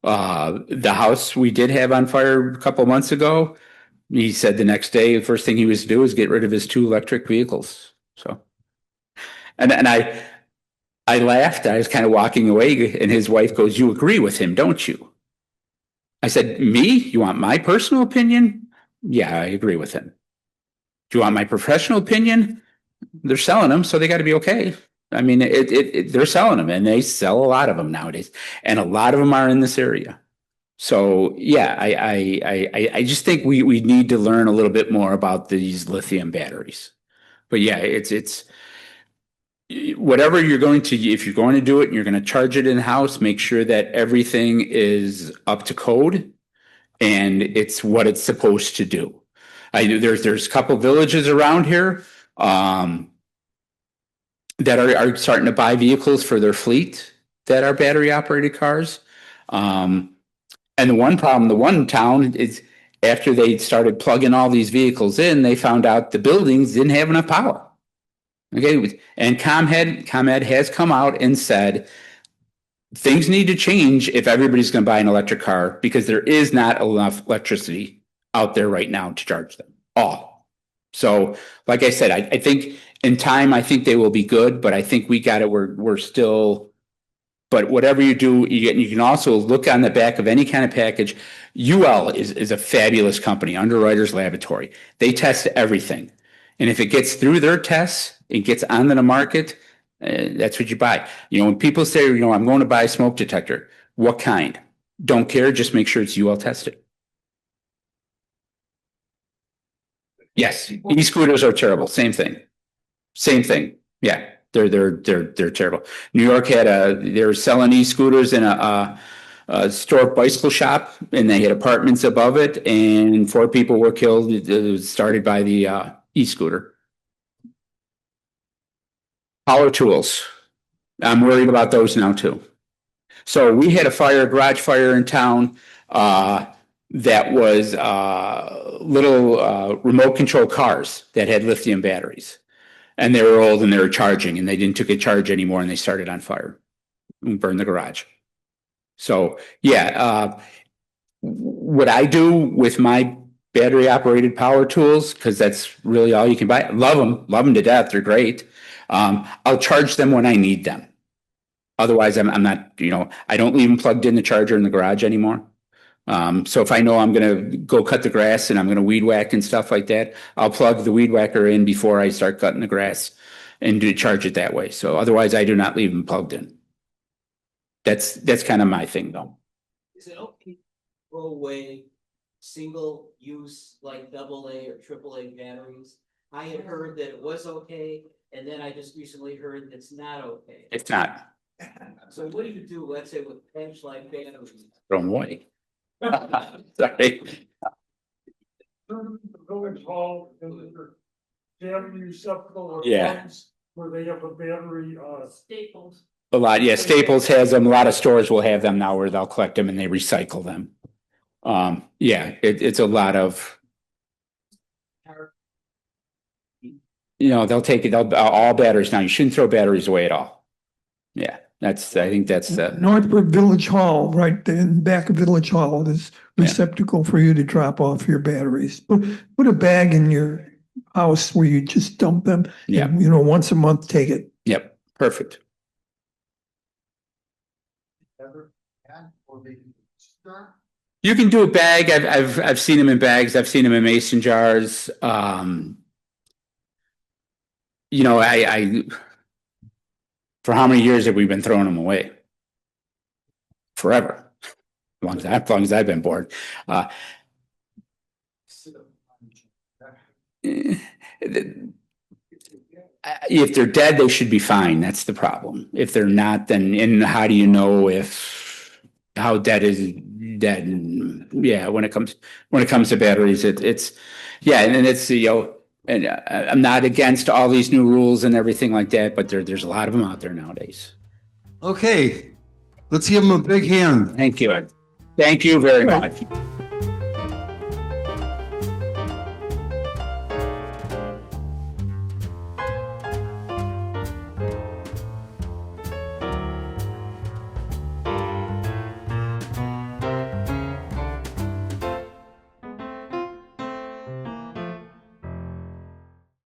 The house we did have on fire a couple months ago, he said the next day, the first thing he was to do is get rid of his 2 electric vehicles. So, and I laughed. I was kind of walking away and his wife goes, "You agree with him, don't you?" I said, "Me? You want my personal opinion?" "Yeah, I agree with him." "Do you want my professional opinion?" "They're selling them, so they got to be okay." I mean, they're selling them and they sell a lot of them nowadays. And a lot of them are in this area. So yeah, I just think we need to learn a little bit more about these lithium batteries. But yeah, it's whatever you're going to, if you're going to do it and you're going to charge it in house, make sure that everything is up to code and it's what it's supposed to do. There's a couple villages around here that are starting to buy vehicles for their fleet that are battery operated cars. And the one town is after they started plugging all these vehicles in, they found out the buildings didn't have enough power. Okay. And ComEd has come out and said things need to change if everybody's going to buy an electric car because there is not enough electricity out there right now to charge them all. So like I said, I think in time, I think they will be good, but I think we're still, but whatever you do, you can also look on the back of any kind of package. UL is a fabulous company, Underwriters Laboratory. They test everything. And if it gets through their tests, it gets onto the market, that's what you buy. You know, when people say, you know, I'm going to buy a smoke detector, what kind? Don't care, just make sure it's UL tested. Yes, e-scooters are terrible. Same thing. Same thing. Yeah, they're terrible. New York they were selling e-scooters in a historic bicycle shop, and they had apartments above it, and 4 people were killed. It was started by the e-scooter. Power tools. I'm worried about those now too. So we had a garage fire in town. That was little remote control cars that had lithium batteries, and they were old and they were charging, and they didn't take a charge anymore, and they started on fire and burned the garage. So yeah, what I do with my battery operated power tools, because that's really all you can buy. Love them to death. They're great. I'll charge them when I need them. Otherwise, I'm not, you know, I don't leave them plugged in the charger in the garage anymore. So if I know I'm going to go cut the grass and I'm going to weed whack and stuff like that, I'll plug the weed whacker in before I start cutting the grass and charge it that way. So otherwise, I do not leave them plugged in. That's kind of my thing, though. Is it okay to throw away single use like AA or AAA batteries? I had heard that it was okay, and then I just recently heard it's not okay. It's not. So what do you do, let's say, with bench-like batteries? Throw them away. Sorry. The village hall and their battery receptacle or Yeah. funds where they have a battery, Staples. A lot, yeah. Staples has them. A lot of stores will have them now where they'll collect them and they recycle them. Yeah, it's a lot of, you know, they'll take it, all batteries now. You shouldn't throw batteries away at all. Yeah, I think that's Northfield Village Hall, right in back of Village Hall, there's receptacle for you to drop off your batteries. Put a bag in your house where you just dump them. Yeah. And, you know, once a month, take it. Yep, perfect. You can do a bag. I've seen them in bags. I've seen them in mason jars. You know, I for how many years have we been throwing them away? Forever. As long as I've been born. If they're dead, they should be fine. That's the problem. If they're not, then and how do you know how dead is dead? And yeah, when it comes to batteries, it's yeah, and it's, you know, and I'm not against all these new rules and everything like that, but there's a lot of them out there nowadays. Okay, let's give them a big hand. Thank you. Thank you very much.